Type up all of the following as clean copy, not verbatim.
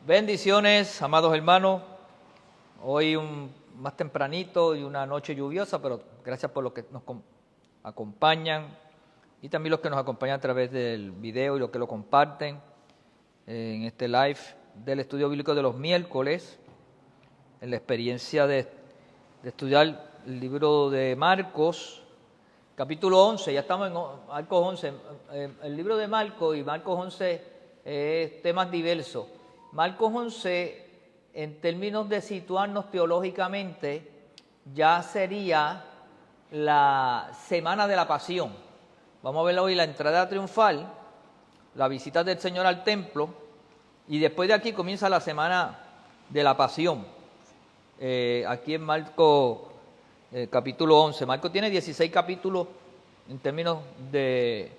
Bendiciones, amados hermanos. Hoy más tempranito y una noche lluviosa, pero gracias por los que nos acompañan y también los que nos acompañan a través del video y los que lo comparten en este live del estudio bíblico de los miércoles, en la experiencia de estudiar el libro de Marcos, capítulo 11. Ya estamos en Marcos 11. El libro de Marcos y Marcos 11 es temas diversos. Marcos 11, en términos de situarnos teológicamente, ya sería la semana de la pasión. Vamos a ver hoy la entrada triunfal, la visita del Señor al templo, y después de aquí comienza la semana de la pasión. Aquí en Marcos capítulo 11. Marcos tiene 16 capítulos en términos de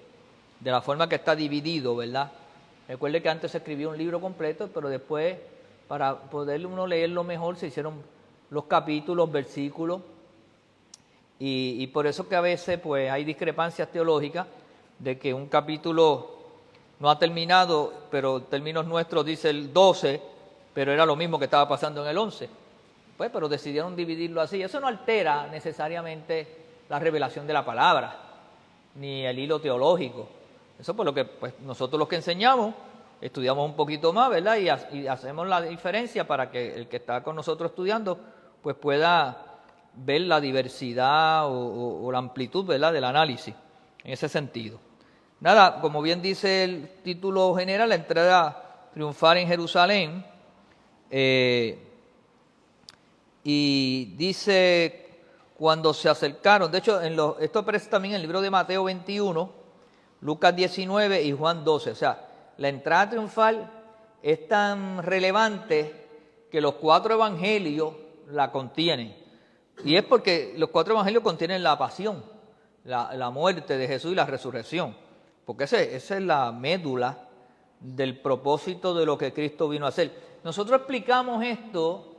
la forma que está dividido, ¿verdad? Recuerde que antes se escribía un libro completo, pero después, para poder uno leerlo mejor, se hicieron los capítulos, versículos, y por eso que a veces pues hay discrepancias teológicas de que un capítulo no ha terminado, pero en términos nuestros dice el 12, pero era lo mismo que estaba pasando en el 11. Pues, pero decidieron dividirlo así. Eso no altera necesariamente la revelación de la palabra, ni el hilo teológico. Eso por lo que pues, nosotros los que enseñamos, estudiamos un poquito más, ¿verdad? Y hacemos la diferencia para que el que está con nosotros estudiando, pues pueda ver la diversidad o la amplitud, ¿verdad? Del análisis, en ese sentido. Nada, como bien dice el título general, la entrada triunfal en Jerusalén, y dice, cuando se acercaron, de hecho, esto aparece también en el libro de Mateo 21, Lucas 19 y Juan 12. O sea, la entrada triunfal es tan relevante que los 4 evangelios la contienen. Y es porque los 4 evangelios contienen la pasión, la muerte de Jesús y la resurrección. Porque esa es la médula del propósito de lo que Cristo vino a hacer. Nosotros explicamos esto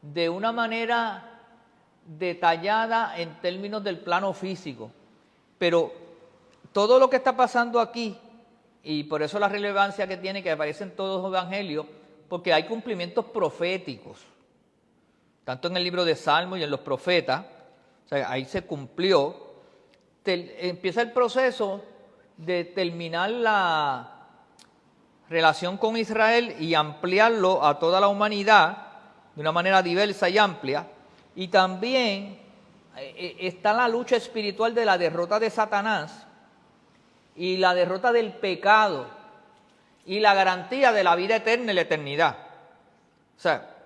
de una manera detallada en términos del plano físico, pero todo lo que está pasando aquí, y por eso la relevancia que tiene que aparecen todos los evangelios, porque hay cumplimientos proféticos, tanto en el libro de Salmos y en los profetas, o sea, ahí se cumplió. Empieza el proceso de terminar la relación con Israel y ampliarlo a toda la humanidad de una manera diversa y amplia, y también está la lucha espiritual de la derrota de Satanás y la derrota del pecado y la garantía de la vida eterna y la eternidad. O sea,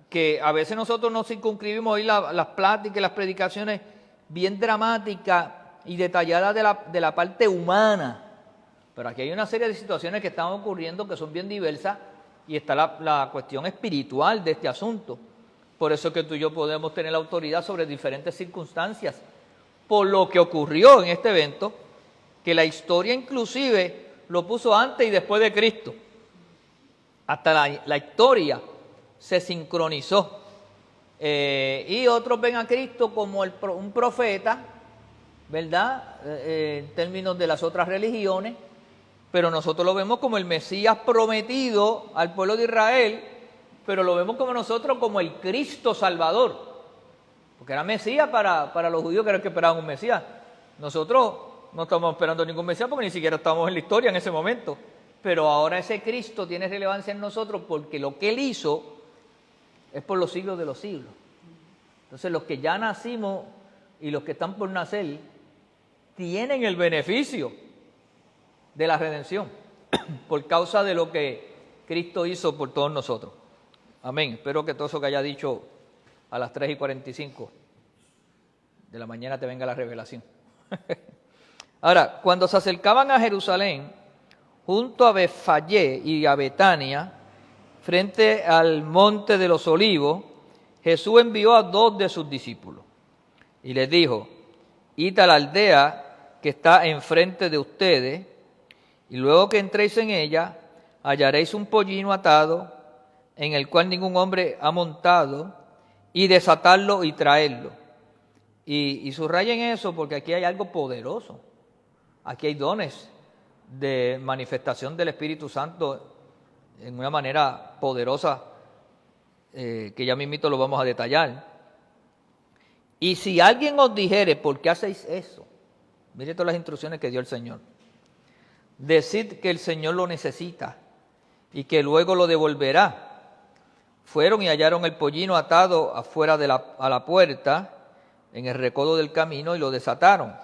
que a veces nosotros nos circunscribimos hoy las pláticas y las predicaciones bien dramáticas y detalladas de la parte humana, pero aquí hay una serie de situaciones que están ocurriendo que son bien diversas y está la cuestión espiritual de este asunto. Por eso es que tú y yo podemos tener la autoridad sobre diferentes circunstancias, por lo que ocurrió en este evento, que la historia inclusive lo puso antes y después de Cristo. Hasta la historia se sincronizó. Y otros ven a Cristo como un profeta, ¿verdad? En términos de las otras religiones, pero nosotros lo vemos como el Mesías prometido al pueblo de Israel, pero lo vemos como nosotros como el Cristo Salvador, porque era Mesías para los judíos que eran que esperaban un Mesías. Nosotros no estamos esperando ningún Mesías porque ni siquiera estamos en la historia en ese momento, pero ahora ese Cristo tiene relevancia en nosotros porque lo que Él hizo es por los siglos de los siglos. Entonces los que ya nacimos y los que están por nacer tienen el beneficio de la redención por causa de lo que Cristo hizo por todos nosotros. Amén. Espero que todo eso que haya dicho a las 3:45 de la mañana te venga la revelación. Ahora, cuando se acercaban a Jerusalén, junto a Betfagé y a Betania, frente al monte de los Olivos, Jesús envió a 2 de sus discípulos y les dijo: id a la aldea que está enfrente de ustedes, y luego que entréis en ella, hallaréis un pollino atado, en el cual ningún hombre ha montado, y desatarlo y traerlo. Y subrayen eso porque aquí hay algo poderoso. Aquí hay dones de manifestación del Espíritu Santo en una manera poderosa, que ya mismito lo vamos a detallar. Y si alguien os dijere, ¿por qué hacéis eso? Mire todas las instrucciones que dio el Señor. Decid que el Señor lo necesita y que luego lo devolverá. Fueron y hallaron el pollino atado afuera a la puerta, en el recodo del camino, y lo desataron.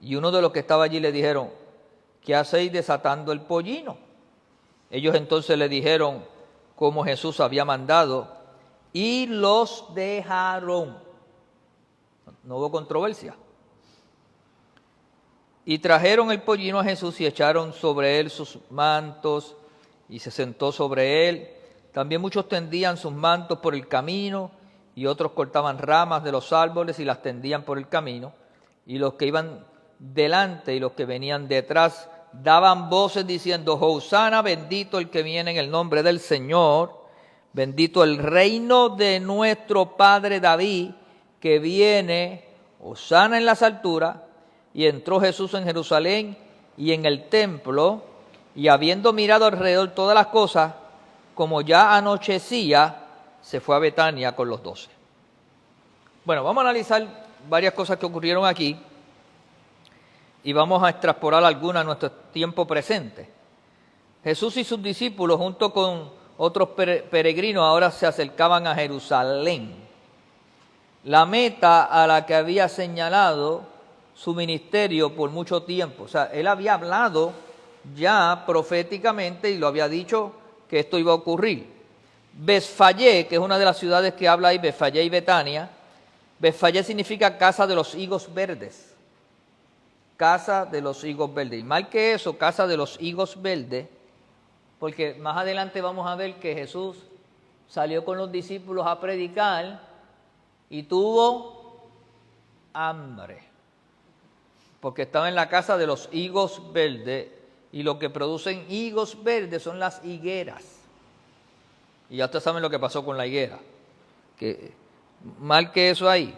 Y uno de los que estaba allí le dijeron, ¿qué hacéis desatando el pollino? Ellos entonces le dijeron como Jesús había mandado, y los dejaron. No hubo controversia. Y trajeron el pollino a Jesús y echaron sobre él sus mantos, y se sentó sobre él. También muchos tendían sus mantos por el camino, y otros cortaban ramas de los árboles y las tendían por el camino. Y los que iban delante y los que venían detrás daban voces diciendo, Hosana, bendito el que viene en el nombre del Señor, bendito el reino de nuestro padre David, que viene, Hosana en las alturas. Y entró Jesús en Jerusalén y en el templo, y habiendo mirado alrededor todas las cosas, como ya anochecía, se fue a Betania con los 12. Bueno, vamos a analizar varias cosas que ocurrieron aquí y vamos a extrapolar algunas a nuestro tiempo presente. Jesús y sus discípulos, junto con otros peregrinos, ahora se acercaban a Jerusalén, la meta a la que había señalado su ministerio por mucho tiempo. O sea, él había hablado ya proféticamente y lo había dicho que esto iba a ocurrir. Betfagé, que es una de las ciudades que habla ahí, Betfagé y Betania. Betfagé significa casa de los higos verdes. Casa de los higos verdes. Y mal que eso, casa de los higos verdes, porque más adelante vamos a ver que Jesús salió con los discípulos a predicar y tuvo hambre, porque estaba en la casa de los higos verdes, y lo que producen higos verdes son las higueras. Y ya ustedes saben lo que pasó con la higuera, que mal que eso ahí.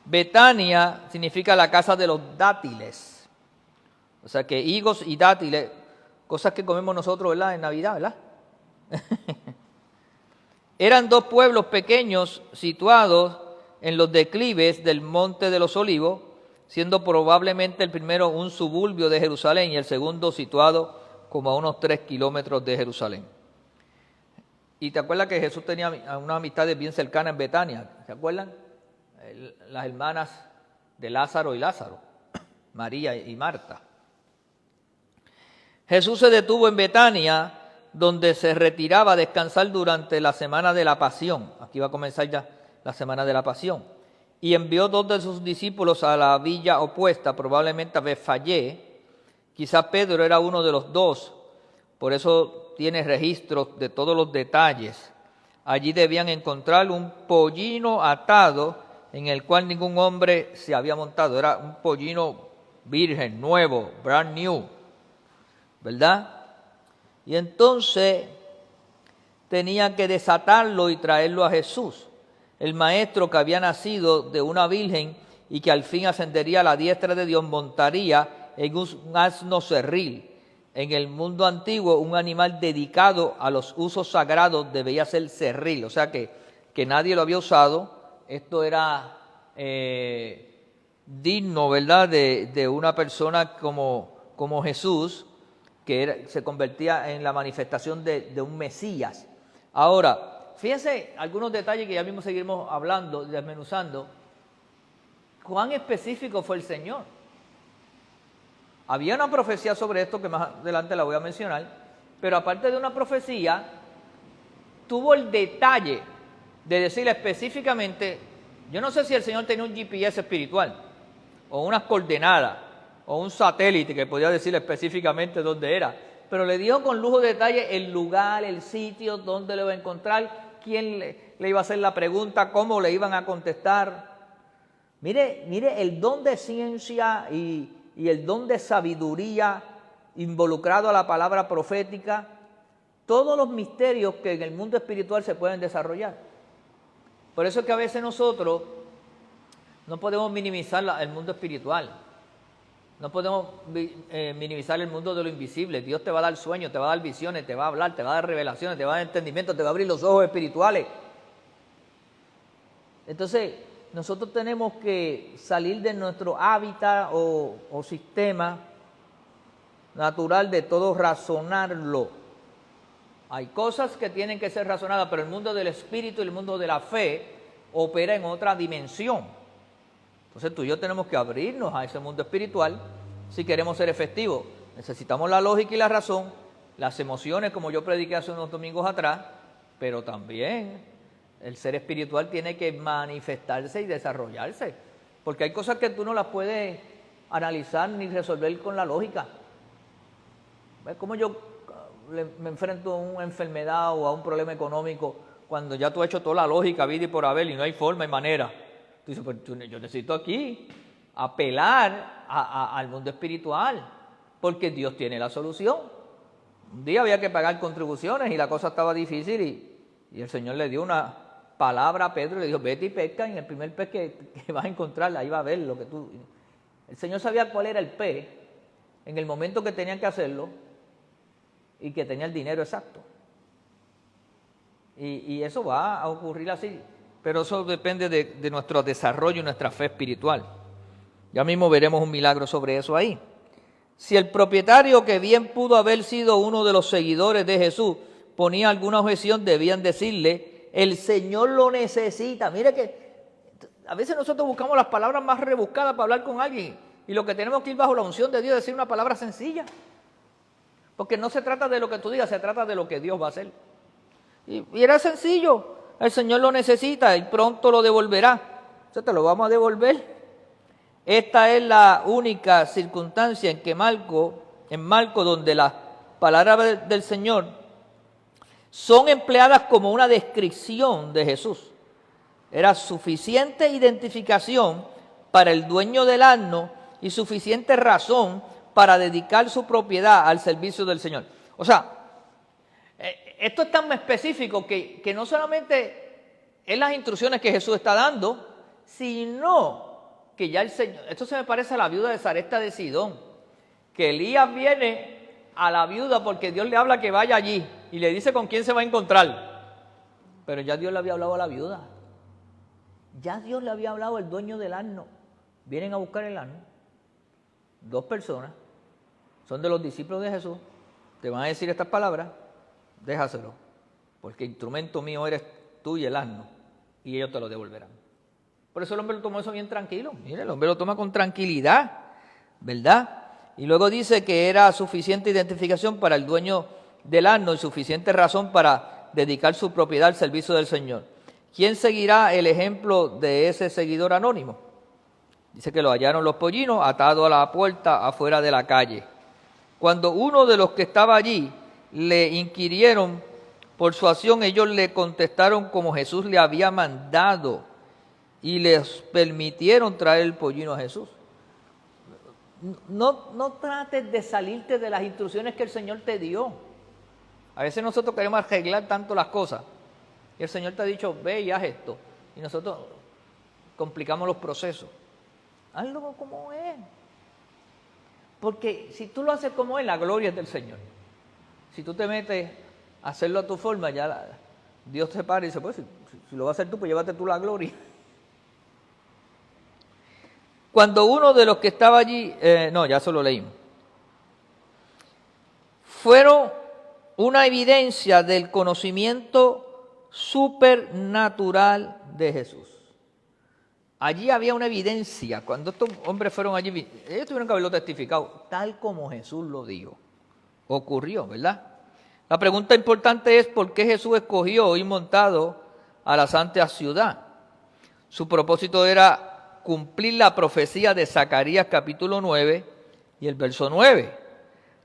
Betania significa la casa de los dátiles, o sea que higos y dátiles, cosas que comemos nosotros, ¿verdad?, en Navidad, ¿verdad? Eran dos pueblos pequeños situados en los declives del Monte de los Olivos, siendo probablemente el primero un suburbio de Jerusalén y el segundo situado como a unos 3 kilómetros de Jerusalén. Y te acuerdas que Jesús tenía unas amistades bien cercanas en Betania, ¿se acuerdan? Las hermanas de Lázaro y Lázaro, María y Marta. Jesús se detuvo en Betania, donde se retiraba a descansar durante la semana de la Pasión. Aquí va a comenzar ya la semana de la Pasión. Y envió 2 de sus discípulos a la villa opuesta, probablemente a Betfagé. Quizás Pedro era uno de los 2, por eso tiene registros de todos los detalles. Allí debían encontrar un pollino atado en el cual ningún hombre se había montado. Era un pollino virgen, nuevo, brand new, ¿verdad? Y entonces tenían que desatarlo y traerlo a Jesús, el maestro que había nacido de una virgen y que al fin ascendería a la diestra de Dios, montaría en un asno cerril. En el mundo antiguo, un animal dedicado a los usos sagrados debía ser cerril, o sea que nadie lo había usado. Esto era digno, ¿verdad?, de una persona como Jesús, que se convertía en la manifestación de un Mesías. Ahora, fíjense algunos detalles que ya mismo seguiremos hablando, desmenuzando. ¿Cuán específico fue el Señor? Había una profecía sobre esto que más adelante la voy a mencionar, pero aparte de una profecía, tuvo el detalle de decirle específicamente, yo no sé si el Señor tenía un GPS espiritual, o unas coordenadas, o un satélite que podía decirle específicamente dónde era, pero le dijo con lujo de detalle el lugar, el sitio, dónde lo iba a encontrar, quién le iba a hacer la pregunta, cómo le iban a contestar. Mire el don de ciencia y el don de sabiduría involucrado a la palabra profética, todos los misterios que en el mundo espiritual se pueden desarrollar. Por eso es que a veces nosotros no podemos minimizar el mundo espiritual. No podemos minimizar el mundo de lo invisible. Dios te va a dar sueños, te va a dar visiones, te va a hablar, te va a dar revelaciones, te va a dar entendimiento, te va a abrir los ojos espirituales. Entonces, nosotros tenemos que salir de nuestro hábitat o sistema natural de todo razonarlo. Hay cosas que tienen que ser razonadas, pero el mundo del espíritu y el mundo de la fe opera en otra dimensión. Entonces tú y yo tenemos que abrirnos a ese mundo espiritual si queremos ser efectivos. Necesitamos la lógica y la razón, las emociones, como yo prediqué hace unos domingos atrás, pero también el ser espiritual tiene que manifestarse y desarrollarse, porque hay cosas que tú no las puedes analizar ni resolver con la lógica. ¿Ves cómo yo me enfrento a una enfermedad o a un problema económico cuando ya tú has hecho toda la lógica, vida y por haber, y no hay forma y manera? Tú dices, pues yo necesito aquí apelar al mundo espiritual, porque Dios tiene la solución. Un día había que pagar contribuciones y la cosa estaba difícil y el Señor le dio una palabra a Pedro y le dijo, vete y pesca, y en el primer pez que vas a encontrar, ahí va a ver lo que tú... El Señor sabía cuál era el pez en el momento que tenían que hacerlo y que tenía el dinero exacto. Y eso va a ocurrir así, pero eso depende de nuestro desarrollo y nuestra fe espiritual. Ya mismo veremos un milagro sobre eso ahí. Si el propietario, que bien pudo haber sido uno de los seguidores de Jesús, ponía alguna objeción, debían decirle, el Señor lo necesita. Mire que a veces nosotros buscamos las palabras más rebuscadas para hablar con alguien, y lo que tenemos que ir bajo la unción de Dios es decir una palabra sencilla. Porque no se trata de lo que tú digas, se trata de lo que Dios va a hacer. Y era sencillo, el Señor lo necesita y pronto lo devolverá. Entonces te lo vamos a devolver. Esta es la única circunstancia en que Marco, donde las palabras del Señor son empleadas como una descripción de Jesús. Era suficiente identificación para el dueño del asno y suficiente razón para dedicar su propiedad al servicio del Señor. O sea, esto es tan específico que no solamente es las instrucciones que Jesús está dando, sino que ya el Señor... Esto se me parece a la viuda de Sarepta de Sidón, que Elías viene a la viuda porque Dios le habla que vaya allí y le dice con quién se va a encontrar. Pero ya Dios le había hablado a la viuda. Ya Dios le había hablado al dueño del asno. Vienen a buscar el asno. 2 personas. Son de los discípulos de Jesús. Te van a decir estas palabras. Déjaselo. Porque instrumento mío eres tú y el asno. Y ellos te lo devolverán. Por eso el hombre lo tomó eso bien tranquilo. Mire, el hombre lo toma con tranquilidad. ¿Verdad? Y luego dice que era suficiente identificación para el dueño del asno y suficiente razón para dedicar su propiedad al servicio del Señor. ¿Quién seguirá el ejemplo de ese seguidor anónimo? Dice que lo hallaron los pollinos atado a la puerta afuera de la calle. Cuando uno de los que estaba allí le inquirieron por su acción, ellos le contestaron como Jesús le había mandado y les permitieron traer el pollino a Jesús. No trates de salirte de las instrucciones que el Señor te dio. A veces nosotros queremos arreglar tanto las cosas y el Señor te ha dicho, ve y haz esto. Y nosotros complicamos los procesos. Hazlo como es. Porque si tú lo haces como es, la gloria es del Señor. Si tú te metes a hacerlo a tu forma, ya Dios te para y dice, pues si lo vas a hacer tú, pues llévate tú la gloria. Cuando uno de los que estaba allí, ya eso lo leímos, fueron una evidencia del conocimiento supernatural de Jesús. Allí había una evidencia. Cuando estos hombres fueron allí, ellos tuvieron que haberlo testificado, tal como Jesús lo dijo. Ocurrió, ¿verdad? La pregunta importante es ¿por qué Jesús escogió ir montado a la santa ciudad? Su propósito era cumplir la profecía de Zacarías capítulo 9 y el verso 9.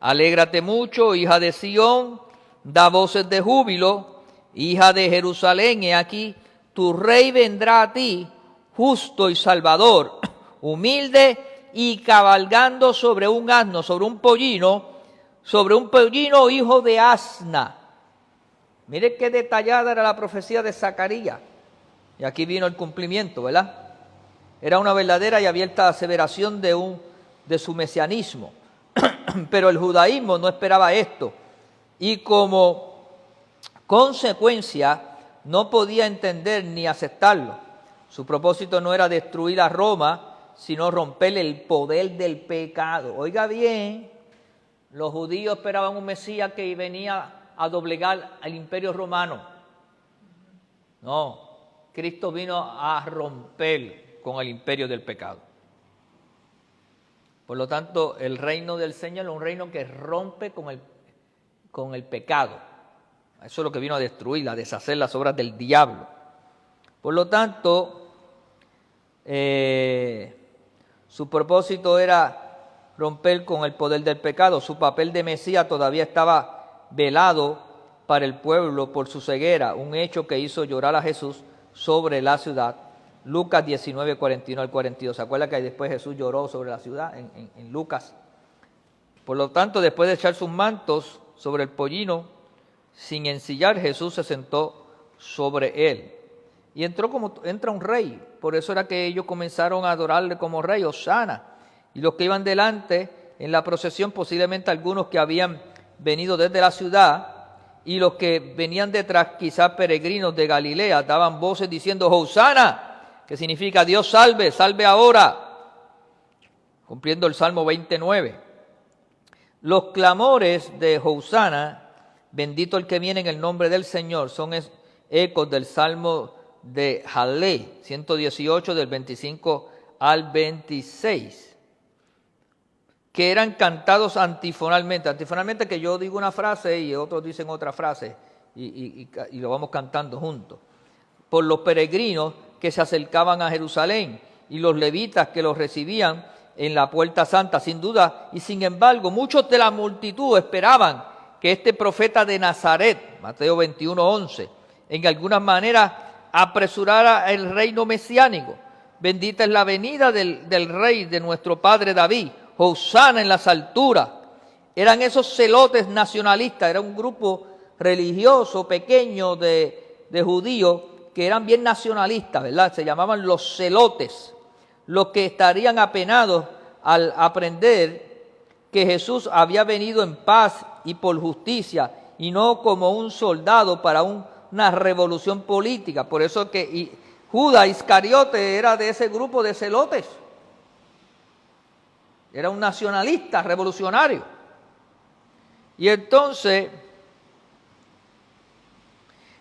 Alégrate mucho, hija de Sión, da voces de júbilo, hija de Jerusalén, he aquí, tu rey vendrá a ti, justo y salvador, humilde y cabalgando sobre un asno, sobre un pollino hijo de asna. Mire qué detallada era la profecía de Zacarías. Y aquí vino el cumplimiento, ¿verdad? Era una verdadera y abierta aseveración de un de su mesianismo. Pero el judaísmo no esperaba esto y como consecuencia no podía entender ni aceptarlo. Su propósito no era destruir a Roma, sino romper el poder del pecado. Oiga bien, los judíos esperaban un Mesías que venía a doblegar al imperio romano. No, Cristo vino a romper con el imperio del pecado. Por lo tanto, el reino del Señor es un reino que rompe con el pecado. Eso es lo que vino a destruir, a deshacer las obras del diablo. Por lo tanto, su propósito era romper con el poder del pecado. Su papel de Mesías todavía estaba velado para el pueblo por su ceguera, un hecho que hizo llorar a Jesús sobre la ciudad. Lucas 19, 41 al 42. ¿Se acuerda que después Jesús lloró sobre la ciudad en Lucas? Por lo tanto, después de echar sus mantos sobre el pollino, sin ensillar, Jesús se sentó sobre él. Y entró como entra un rey. Por eso era que ellos comenzaron a adorarle como rey, Hosana. Y los que iban delante en la procesión, posiblemente algunos que habían venido desde la ciudad, y los que venían detrás, quizás peregrinos de Galilea, daban voces diciendo, Hosana, que significa Dios salve, salve ahora, cumpliendo el Salmo 29. Los clamores de Hosana, bendito el que viene en el nombre del Señor, son ecos del Salmo de Jalel, 118 del 25 al 26, que eran cantados antifonalmente. Antifonalmente que yo digo una frase y otros dicen otra frase y lo vamos cantando juntos. Por los peregrinos que se acercaban a Jerusalén y los levitas que los recibían en la puerta santa, sin duda. Y sin embargo, muchos de la multitud esperaban que este profeta de Nazaret, Mateo 21, 11, en alguna manera apresurara el reino mesiánico. Bendita es la venida del rey de nuestro padre David, Hosana en las alturas. Eran esos celotes nacionalistas, era un grupo religioso pequeño de judíos que eran bien nacionalistas, ¿verdad? Se llamaban los celotes, los que estarían apenados al aprender que Jesús había venido en paz y por justicia y no como un soldado para una revolución política. Por eso que Judas Iscariote era de ese grupo de celotes. Era un nacionalista revolucionario. Y entonces,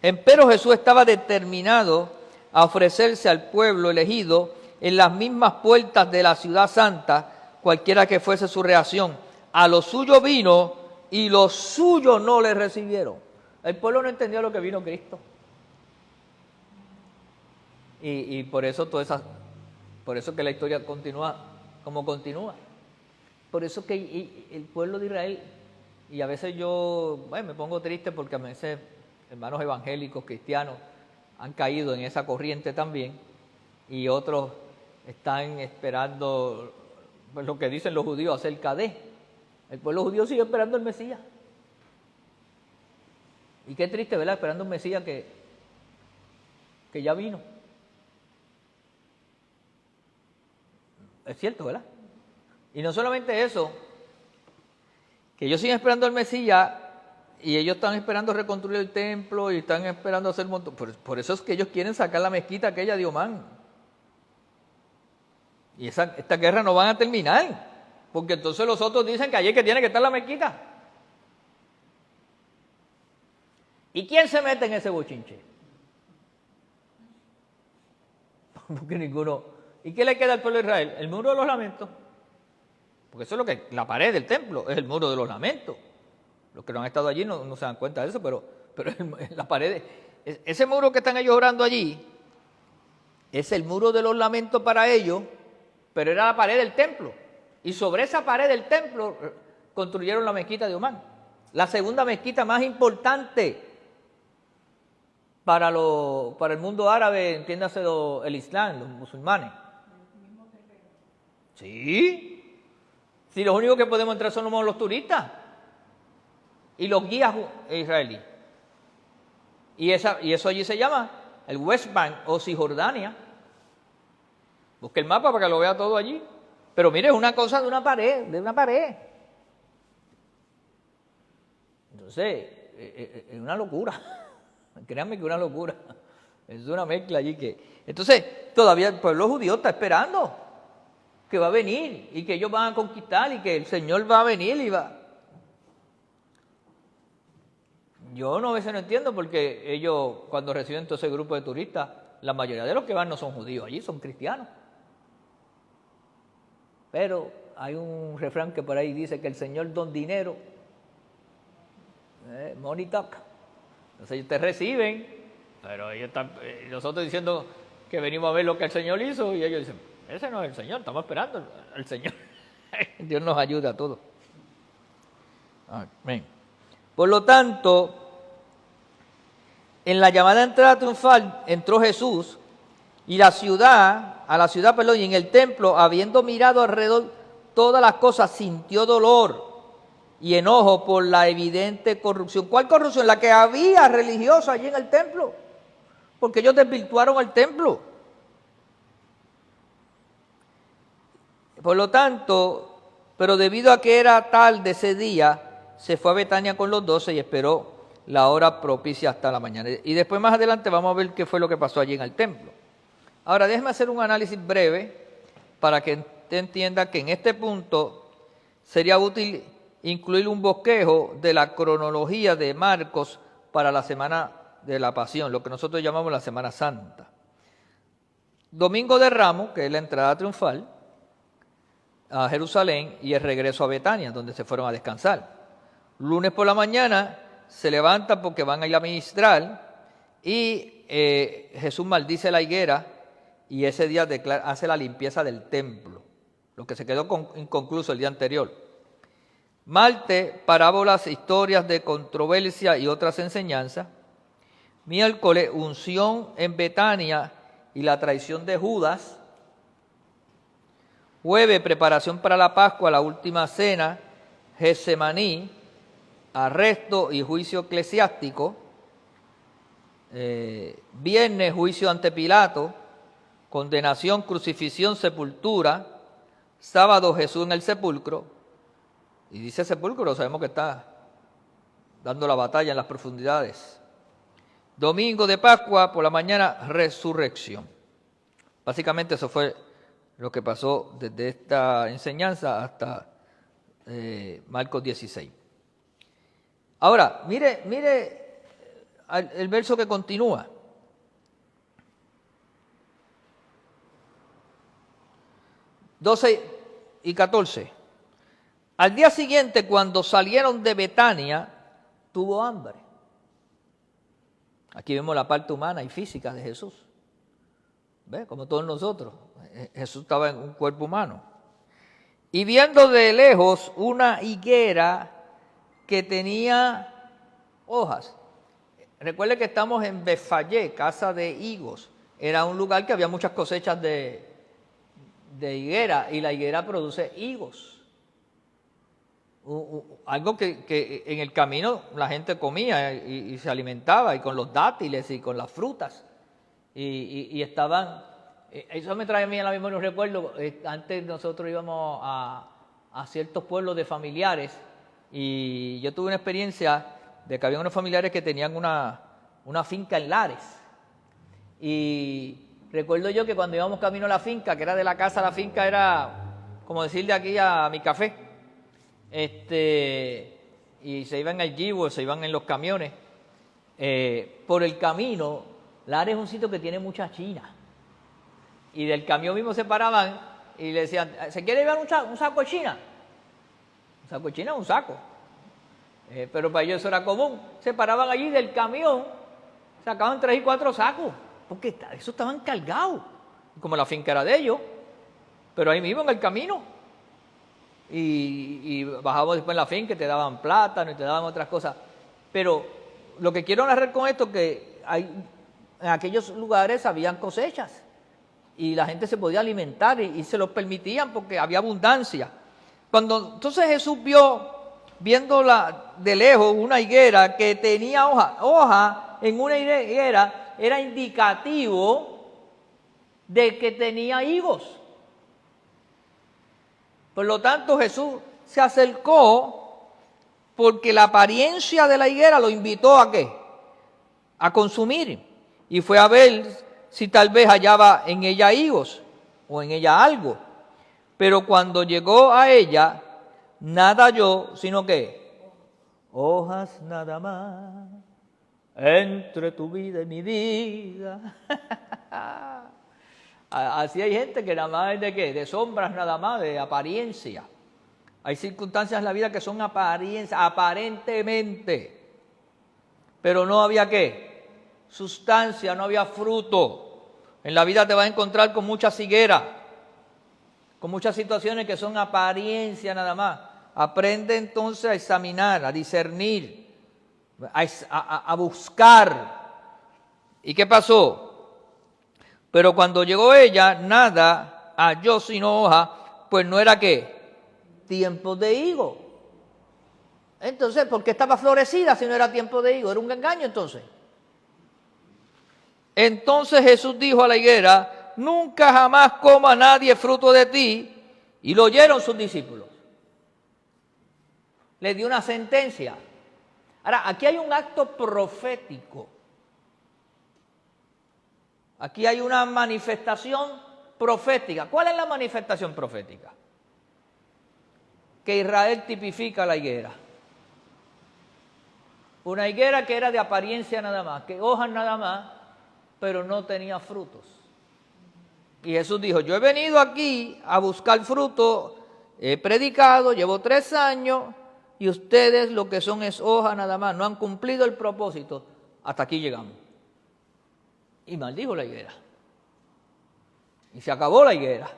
empero Jesús estaba determinado a ofrecerse al pueblo elegido en las mismas puertas de la ciudad santa, cualquiera que fuese su reacción. A lo suyo vino y los suyos no le recibieron. El pueblo no entendió lo que vino Cristo. Y por eso por eso que la historia continúa como continúa. Por eso que el pueblo de Israel, y a veces yo me pongo triste porque a veces hermanos evangélicos, cristianos, han caído en esa corriente también, y otros están esperando pues, lo que dicen los judíos acerca de. El pueblo judío sigue esperando el Mesías. Y qué triste, ¿verdad? Esperando un Mesías que ya vino. Es cierto, ¿verdad? Y no solamente eso, que ellos siguen esperando al Mesías y ellos están esperando reconstruir el templo y están esperando hacer un montón. Por eso es que ellos quieren sacar la mezquita aquella de Omán. Y esta guerra no van a terminar, porque entonces los otros dicen que allí es que tiene que estar la mezquita. ¿Y quién se mete en ese bochinche? Porque ninguno. ¿Y qué le queda al pueblo de Israel? El muro de los lamentos. Porque eso es lo que la pared del templo es el muro de los lamentos. Los que no han estado allí no se dan cuenta de eso, pero la pared, ese muro que están ellos orando allí, es el muro de los lamentos para ellos, pero era la pared del templo. Y sobre esa pared del templo construyeron la mezquita de Omán, la segunda mezquita más importante para el mundo árabe, entiéndase el Islam, los musulmanes. Sí. Si los únicos que podemos entrar somos los turistas y los guías israelíes. Y eso allí se llama el West Bank o Cisjordania. Busque el mapa para que lo vea todo allí. Pero mire, es una cosa de una pared, Entonces, es una locura. Créanme que es una locura. Es una mezcla allí que... Entonces, todavía el pueblo judío está esperando que va a venir y que ellos van a conquistar y que el Señor va a venir y va... Yo a veces no entiendo porque ellos, cuando reciben todo ese grupo de turistas, la mayoría de los que van no son judíos allí, son cristianos. Pero hay un refrán que por ahí dice que el Señor don dinero, money talk. Entonces ellos te reciben, pero ellos están, nosotros diciendo que venimos a ver lo que el Señor hizo y ellos dicen, ese no es el Señor, estamos esperando al Señor. Dios nos ayuda a todos. Amén. Por lo tanto, en la llamada entrada triunfal entró Jesús y a la ciudad, y en el templo, habiendo mirado alrededor todas las cosas, sintió dolor y enojo por la evidente corrupción. ¿Cuál corrupción? La que había religiosa allí en el templo, porque ellos desvirtuaron el templo. Por lo tanto, pero debido a que era tarde ese día, se fue a Betania con los 12 y esperó la hora propicia hasta la mañana. Y después más adelante vamos a ver qué fue lo que pasó allí en el templo. Ahora déjeme hacer un análisis breve para que usted entienda que en este punto sería útil incluir un bosquejo de la cronología de Marcos para la semana de la Pasión, lo que nosotros llamamos la Semana Santa. Domingo de Ramos, que es la entrada triunfal a Jerusalén y el regreso a Betania, donde se fueron a descansar. Lunes por la mañana se levantan porque van a ir a ministrar y Jesús maldice la higuera y ese día hace la limpieza del templo, lo que se quedó inconcluso el día anterior. Martes, parábolas, historias de controversia y otras enseñanzas. Miércoles, unción en Betania y la traición de Judas. Jueves, preparación para la Pascua, la última cena, Getsemaní, arresto y juicio eclesiástico. Viernes, juicio ante Pilato, condenación, crucifixión, sepultura. Sábado, Jesús en el sepulcro. Y dice sepulcro, sabemos que está dando la batalla en las profundidades. Domingo de Pascua, por la mañana, resurrección. Básicamente eso fue lo que pasó desde esta enseñanza hasta Marcos 16. Ahora, mire el verso que continúa. (12:14). Al día siguiente, cuando salieron de Betania, tuvo hambre. Aquí vemos la parte humana y física de Jesús. ¿Ve? Como todos nosotros. Jesús estaba en un cuerpo humano. Y viendo de lejos una higuera que tenía hojas. Recuerde que estamos en Betfagé, casa de higos. Era un lugar que había muchas cosechas de higuera y la higuera produce higos. Algo que en el camino la gente comía y se alimentaba, y con los dátiles y con las frutas. Y estaban, eso me trae a mí a la memoria un recuerdo. Antes nosotros íbamos a ciertos pueblos de familiares y yo tuve una experiencia de que había unos familiares que tenían una finca en Lares. Y recuerdo yo que cuando íbamos camino a la finca, que era de la casa a la finca, era como decir de aquí a mi café. Y se iban al Jibo, se iban en los camiones. Por el camino, Lares es un sitio que tiene mucha china. Y del camión mismo se paraban y le decían, ¿se quiere llevar un saco de china? Un saco de china es un saco. Pero para ellos eso era común. Se paraban allí del camión, sacaban 3 y 4 sacos, porque eso estaban cargados. Como la finca era de ellos, pero ahí mismo en el camino. Y bajábamos después en la finca, te daban plátano y te daban otras cosas. Pero lo que quiero narrar con esto es que en aquellos lugares habían cosechas y la gente se podía alimentar y se los permitían porque había abundancia. Cuando entonces Jesús viendo de lejos una higuera que tenía hoja en una higuera, era indicativo de que tenía higos. Por lo tanto, Jesús se acercó porque la apariencia de la higuera lo invitó ¿a qué? A consumir. Y fue a ver si tal vez hallaba en ella higos o en ella algo. Pero cuando llegó a ella, nada halló, sino que hojas nada más, entre tu vida y mi vida. Así hay gente que nada más es de qué, de sombras nada más, de apariencia. Hay circunstancias en la vida que son apariencia, aparentemente, pero no había qué, sustancia, no había fruto. En la vida te vas a encontrar con mucha ceguera, con muchas situaciones que son apariencia nada más. Aprende entonces a examinar, a discernir, a buscar. ¿Y qué pasó? Pero cuando llegó ella, nada halló sino hoja, pues no era ¿qué? Tiempo de higo. Entonces, ¿por qué estaba florecida si no era tiempo de higo? Era un engaño entonces. Entonces Jesús dijo a la higuera, nunca jamás coma nadie fruto de ti. Y lo oyeron sus discípulos. Le dio una sentencia. Ahora, aquí hay un acto profético. Aquí hay una manifestación profética. ¿Cuál es la manifestación profética? Que Israel tipifica la higuera. Una higuera que era de apariencia nada más, que hojas nada más, pero no tenía frutos. Y Jesús dijo, yo he venido aquí a buscar fruto, he predicado, llevo 3 años, y ustedes lo que son es hoja nada más, no han cumplido el propósito, hasta aquí llegamos. Y maldijo la higuera. Y se acabó la higuera.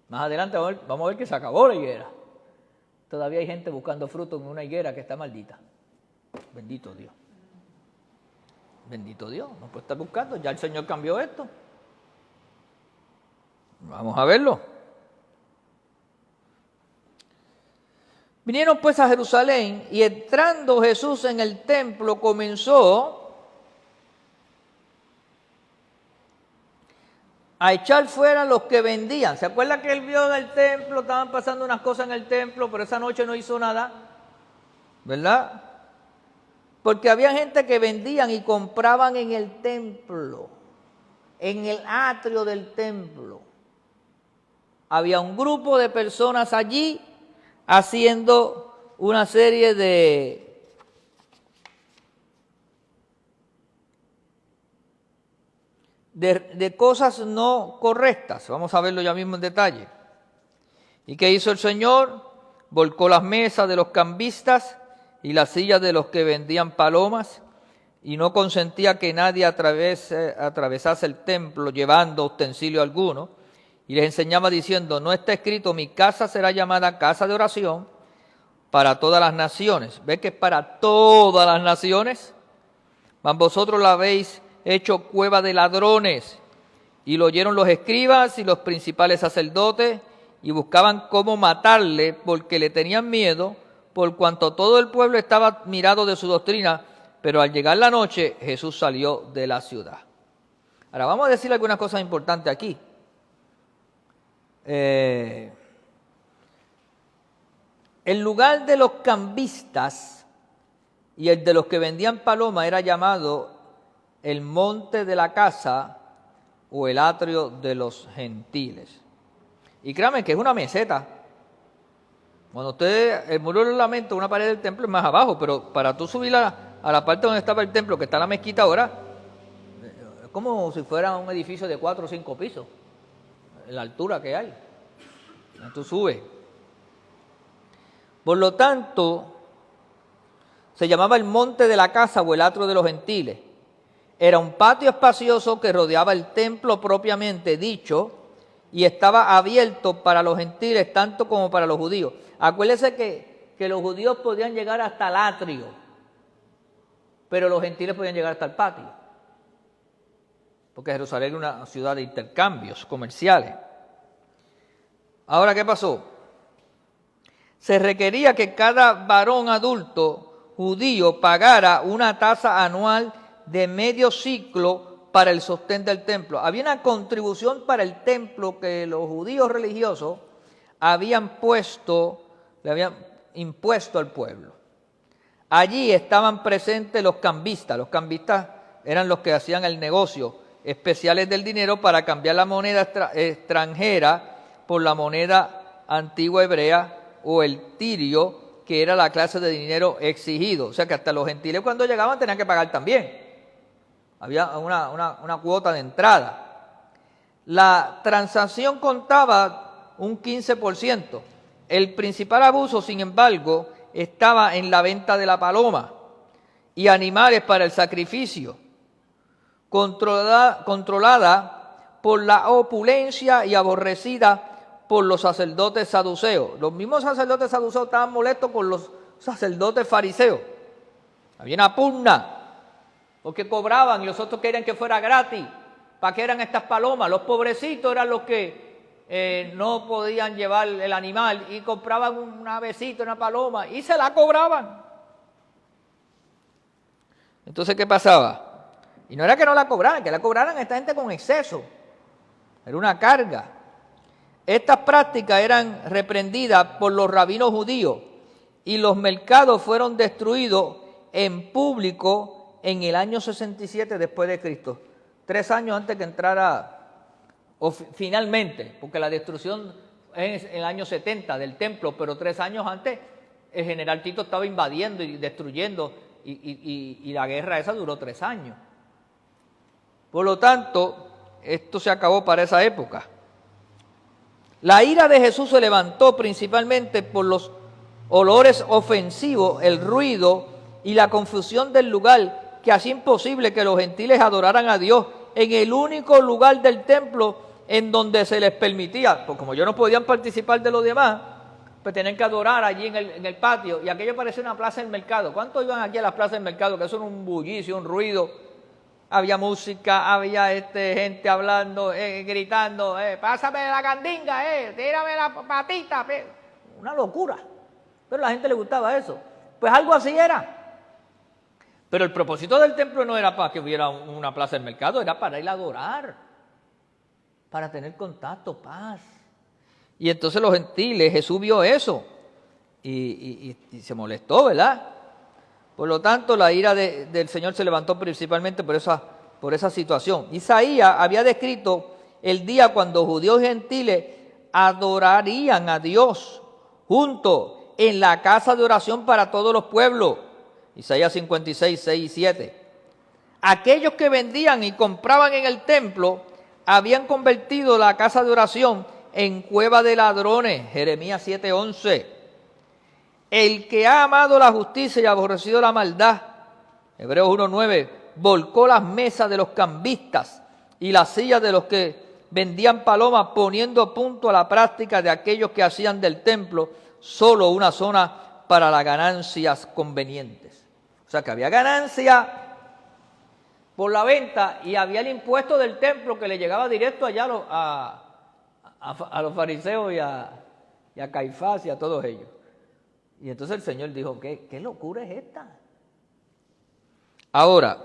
Más adelante vamos a ver que se acabó la higuera. Todavía hay gente buscando fruto en una higuera que está maldita. Bendito Dios. Bendito Dios. No puede estar buscando. Ya el Señor cambió esto. Vamos a verlo. Vinieron pues a Jerusalén y entrando Jesús en el templo comenzó a echar fuera los que vendían. ¿Se acuerda que él vio del templo? Estaban pasando unas cosas en el templo, pero esa noche no hizo nada, ¿verdad? Porque había gente que vendían y compraban en el templo, en el atrio del templo. Había un grupo de personas allí haciendo una serie de cosas no correctas. Vamos a verlo ya mismo en detalle. ¿Y qué hizo el Señor? Volcó las mesas de los cambistas y las sillas de los que vendían palomas y no consentía que nadie atravesase el templo llevando utensilio alguno. Y les enseñaba diciendo, no está escrito, mi casa será llamada casa de oración para todas las naciones. ¿Ves que es para todas las naciones? Mas vosotros la habéis hecho cueva de ladrones. Y lo oyeron los escribas y los principales sacerdotes y buscaban cómo matarle porque le tenían miedo, por cuanto todo el pueblo estaba admirado de su doctrina. Pero al llegar la noche, Jesús salió de la ciudad. Ahora vamos a decir algunas cosas importantes aquí. El lugar de los cambistas y el de los que vendían palomas era llamado el monte de la casa o el atrio de los gentiles. Y créanme que es una meseta. Cuando el muro del lamento, una pared del templo es más abajo, pero para tú subir a la parte donde estaba el templo, que está la mezquita ahora, es como si fuera un edificio de 4 o 5 pisos, la altura que hay. Tú subes. Por lo tanto, se llamaba el monte de la casa o el atrio de los gentiles. Era un patio espacioso que rodeaba el templo propiamente dicho y estaba abierto para los gentiles tanto como para los judíos. Acuérdense que los judíos podían llegar hasta el atrio, pero los gentiles podían llegar hasta el patio, porque Jerusalén era una ciudad de intercambios comerciales. Ahora, ¿qué pasó? Se requería que cada varón adulto judío pagara una tasa anual de medio ciclo para el sostén del templo. Había una contribución para el templo que los judíos religiosos le habían impuesto al pueblo. Allí estaban presentes los cambistas. Los cambistas eran los que hacían el negocio, especiales del dinero para cambiar la moneda extranjera por la moneda antigua hebrea o el tirio, que era la clase de dinero exigido. O sea que hasta los gentiles cuando llegaban tenían que pagar también. Había una cuota de entrada. La transacción contaba un 15%. El principal abuso, sin embargo, estaba en la venta de la paloma y animales para el sacrificio, controlada por la opulencia y aborrecida por los sacerdotes saduceos. Los mismos sacerdotes saduceos estaban molestos con los sacerdotes fariseos. Había una pugna, porque cobraban y los otros querían que fuera gratis. ¿Para qué eran estas palomas? Los pobrecitos eran los que no podían llevar el animal y compraban un avecito, una paloma, y se la cobraban. Entonces, ¿qué pasaba? Y no era que no la cobraran, que la cobraran a esta gente con exceso. Era una carga. Estas prácticas eran reprendidas por los rabinos judíos y los mercados fueron destruidos en público en el año 67 después de Cristo. 3 años antes que entrara, finalmente, porque la destrucción es en el año 70 del templo, pero 3 años antes el general Tito estaba invadiendo y destruyendo y la guerra esa duró 3 años. Por lo tanto, esto se acabó para esa época. La ira de Jesús se levantó principalmente por los olores ofensivos, el ruido y la confusión del lugar, que hacía imposible que los gentiles adoraran a Dios en el único lugar del templo en donde se les permitía. Pues como ellos no podían participar de los demás, pues tenían que adorar allí en el patio, y aquello parecía una plaza del mercado. ¿Cuántos iban aquí a las plazas del mercado? Que eso era un bullicio, un ruido. Había música, había gente hablando, gritando, pásame la candinga, tírame la patita. Una locura. Pero a la gente le gustaba eso. Pues algo así era. Pero el propósito del templo no era para que hubiera una plaza del mercado, era para ir a adorar, para tener contacto, paz. Y entonces los gentiles, Jesús vio eso y se molestó, ¿verdad? Por lo tanto, la ira del Señor se levantó principalmente por esa situación. Isaías había descrito el día cuando judíos y gentiles adorarían a Dios juntos en la casa de oración para todos los pueblos. Isaías 56, 6 y 7. Aquellos que vendían y compraban en el templo habían convertido la casa de oración en cueva de ladrones. Jeremías 7, 11. El que ha amado la justicia y aborrecido la maldad, Hebreos 1:9, volcó las mesas de los cambistas y las sillas de los que vendían palomas, poniendo a punto a la práctica de aquellos que hacían del templo solo una zona para las ganancias convenientes. O sea que había ganancia por la venta y había el impuesto del templo que le llegaba directo allá a los fariseos y a Caifás y a todos ellos. Y entonces el Señor dijo, ¿qué locura es esta? Ahora,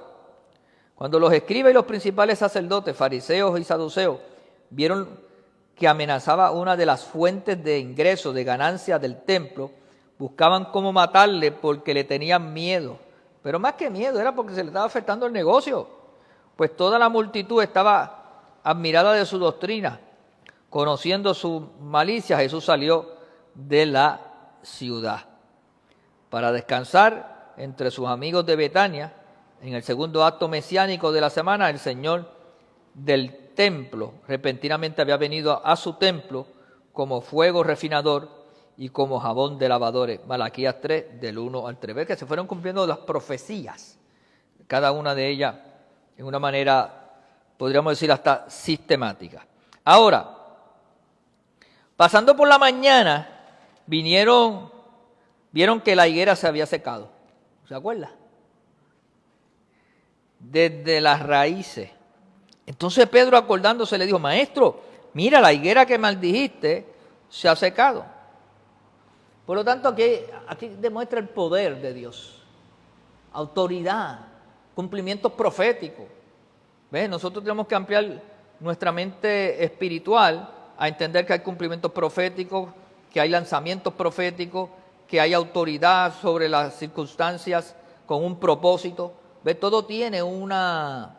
cuando los escribas y los principales sacerdotes, fariseos y saduceos, vieron que amenazaba una de las fuentes de ingreso, de ganancia del templo, buscaban cómo matarle porque le tenían miedo. Pero más que miedo, era porque se le estaba afectando el negocio. Pues toda la multitud estaba admirada de su doctrina. Conociendo su malicia, Jesús salió de la ciudad para descansar entre sus amigos de Betania. En el segundo acto mesiánico de la semana, el Señor del templo repentinamente había venido a su templo como fuego refinador y como jabón de lavadores. Malaquías 3, del 1 al 3. Ve que se fueron cumpliendo las profecías, cada una de ellas en una manera, podríamos decir, hasta sistemática. Ahora, pasando por la mañana, vieron que la higuera se había secado. ¿Se acuerda? Desde las raíces. Entonces Pedro, acordándose, le dijo, maestro, mira, la higuera que maldijiste se ha secado. Por lo tanto, aquí demuestra el poder de Dios, autoridad, cumplimientos proféticos. ¿Ves? Nosotros tenemos que ampliar nuestra mente espiritual a entender que hay cumplimientos proféticos, que hay lanzamientos proféticos, que hay autoridad sobre las circunstancias con un propósito. ¿Ves? Todo tiene un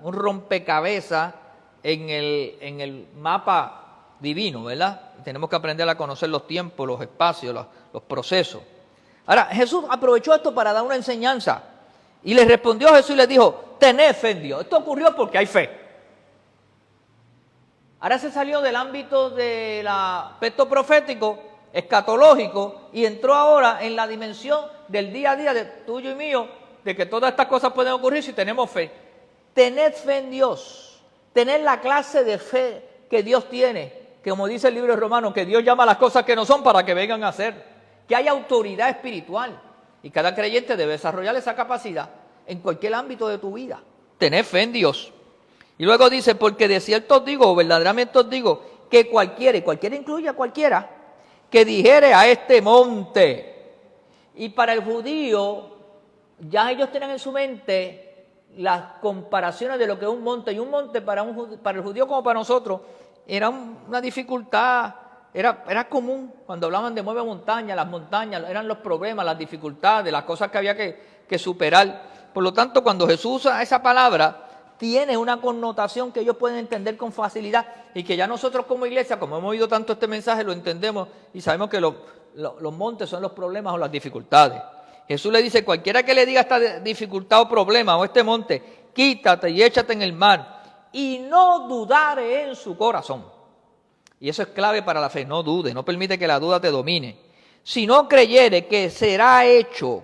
rompecabezas en el mapa divino, ¿verdad? Tenemos que aprender a conocer los tiempos, los espacios, los procesos. Ahora, Jesús aprovechó esto para dar una enseñanza. Y le respondió Jesús y le dijo, tened fe en Dios. Esto ocurrió porque hay fe. Ahora se salió del ámbito del aspecto profético, escatológico, y entró ahora en la dimensión del día a día de tuyo y mío, de que todas estas cosas pueden ocurrir si tenemos fe. Tened fe en Dios. Tened la clase de fe que Dios tiene, que como dice el libro de Romanos, que Dios llama a las cosas que no son para que vengan a ser. Que hay autoridad espiritual. Y cada creyente debe desarrollar esa capacidad en cualquier ámbito de tu vida. Tened fe en Dios. Y luego dice, porque de cierto os digo, o verdaderamente os digo, que cualquiera, y cualquiera incluye a cualquiera, que dijere a este monte. Y para el judío, ya ellos tienen en su mente las comparaciones de lo que es un monte. Y un monte para el judío como para nosotros era una dificultad, era común. Cuando hablaban de mueve montañas, las montañas eran los problemas, las dificultades, las cosas que había que superar. Por lo tanto, cuando Jesús usa esa palabra, tiene una connotación que ellos pueden entender con facilidad y que ya nosotros como iglesia, como hemos oído tanto este mensaje, lo entendemos y sabemos que los montes son los problemas o las dificultades. Jesús le dice, cualquiera que le diga esta dificultad o problema o este monte, quítate y échate en el mar y no dudare en su corazón. Y eso es clave para la fe, no dude, no permite que la duda te domine. Si no creyere que será hecho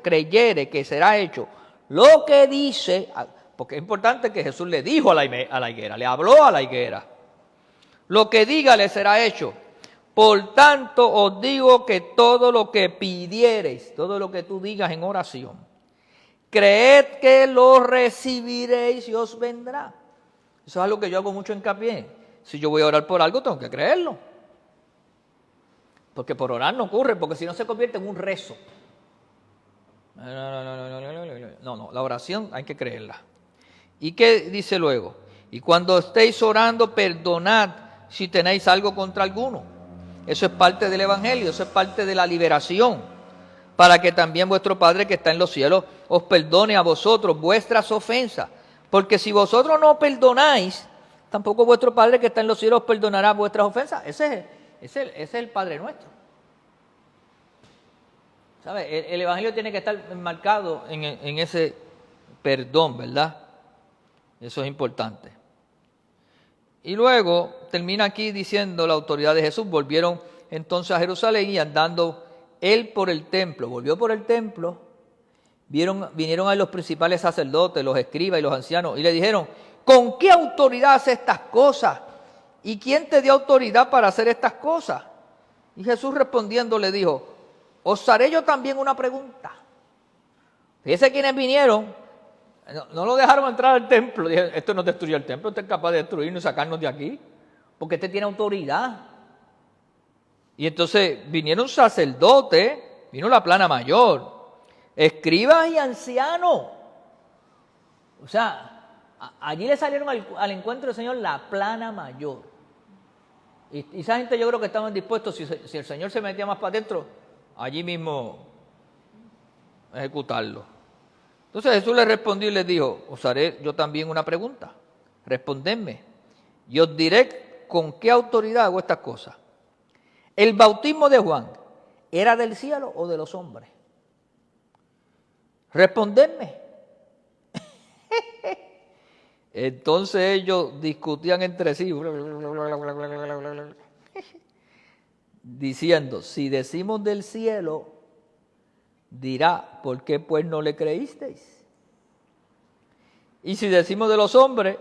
lo que dice, porque es importante que Jesús le dijo a la higuera, le habló a la higuera. Lo que diga le será hecho. Por tanto os digo que todo lo que pidiereis, todo lo que tú digas en oración, creed que lo recibiréis y os vendrá. Eso es algo que yo hago mucho hincapié. Si yo voy a orar por algo, tengo que creerlo. Porque por orar no ocurre, porque si no se convierte en un rezo. No, la oración hay que creerla. ¿Y qué dice luego? Y cuando estéis orando, perdonad si tenéis algo contra alguno. Eso es parte del Evangelio, eso es parte de la liberación. Para que también vuestro Padre que está en los cielos os perdone a vosotros vuestras ofensas. Porque si vosotros no perdonáis, tampoco vuestro Padre que está en los cielos os perdonará vuestras ofensas. Ese es el Padre nuestro. ¿Sabe? El Evangelio tiene que estar enmarcado en ese perdón, ¿verdad? Eso es importante. Y luego termina aquí diciendo la autoridad de Jesús. Volvieron entonces a Jerusalén y andando él por el templo. Volvió por el templo. Vinieron a los principales sacerdotes, los escribas y los ancianos y le dijeron, ¿con qué autoridad haces estas cosas? ¿Y quién te dio autoridad para hacer estas cosas? Y Jesús respondiendo le dijo, os haré yo también una pregunta. Fíjense quiénes vinieron. No lo dejaron entrar al templo. Dije, esto no destruyó el templo, este es capaz de destruirnos y sacarnos de aquí, porque este tiene autoridad. Y entonces vinieron sacerdotes, vino la plana mayor, escribas y ancianos. O sea, allí le salieron al encuentro del Señor la plana mayor. Y esa gente yo creo que estaban dispuestos, si el Señor se metía más para adentro, allí mismo ejecutarlo. Entonces Jesús le respondió y les dijo, os haré yo también una pregunta, respondedme, y os diré con qué autoridad hago estas cosas. ¿El bautismo de Juan era del cielo o de los hombres? Respondedme. Entonces ellos discutían entre sí, diciendo, si decimos del cielo, dirá, ¿por qué pues no le creísteis? Y si decimos de los hombres,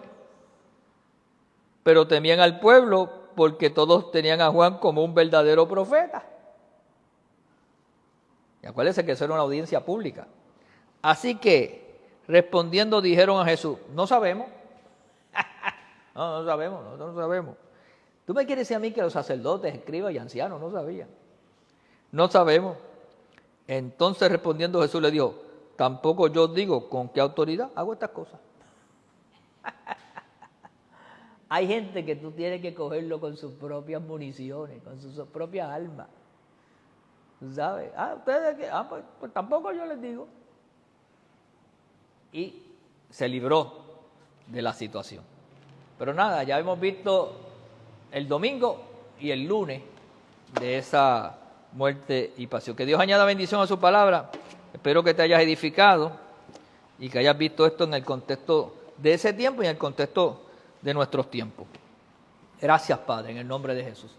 pero temían al pueblo, porque todos tenían a Juan como un verdadero profeta. Y acuérdense que eso era una audiencia pública. Así que, respondiendo, dijeron a Jesús, no sabemos. No sabemos, nosotros no sabemos. ¿Tú me quieres decir a mí que los sacerdotes, escribas y ancianos no sabían? No sabemos. Entonces respondiendo Jesús le dijo, tampoco yo digo con qué autoridad hago estas cosas. Hay gente que tú tienes que cogerlo con sus propias municiones, con sus propias armas. ¿Sabes? ¿Ustedes qué? Pues tampoco yo les digo. Y se libró de la situación. Pero nada, ya hemos visto el domingo y el lunes de esa muerte y pasión. Que Dios añada bendición a su palabra. Espero que te hayas edificado y que hayas visto esto en el contexto de ese tiempo y en el contexto de nuestros tiempos. Gracias, Padre, en el nombre de Jesús.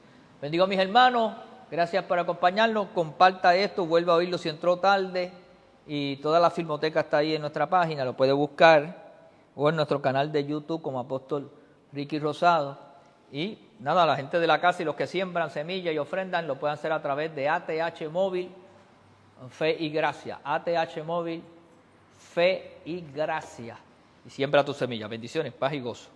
Bendigo a mis hermanos, gracias por acompañarnos. Comparta esto, vuelva a oírlo si entró tarde. Y toda la filmoteca está ahí en nuestra página, lo puede buscar. O en nuestro canal de YouTube como Apóstol Ricky Rosado. Y nada, la gente de la casa y los que siembran semillas y ofrendan lo pueden hacer a través de ATH Móvil, Fe y Gracia. ATH Móvil, Fe y Gracia. Y siembra tu semilla. Bendiciones, paz y gozo.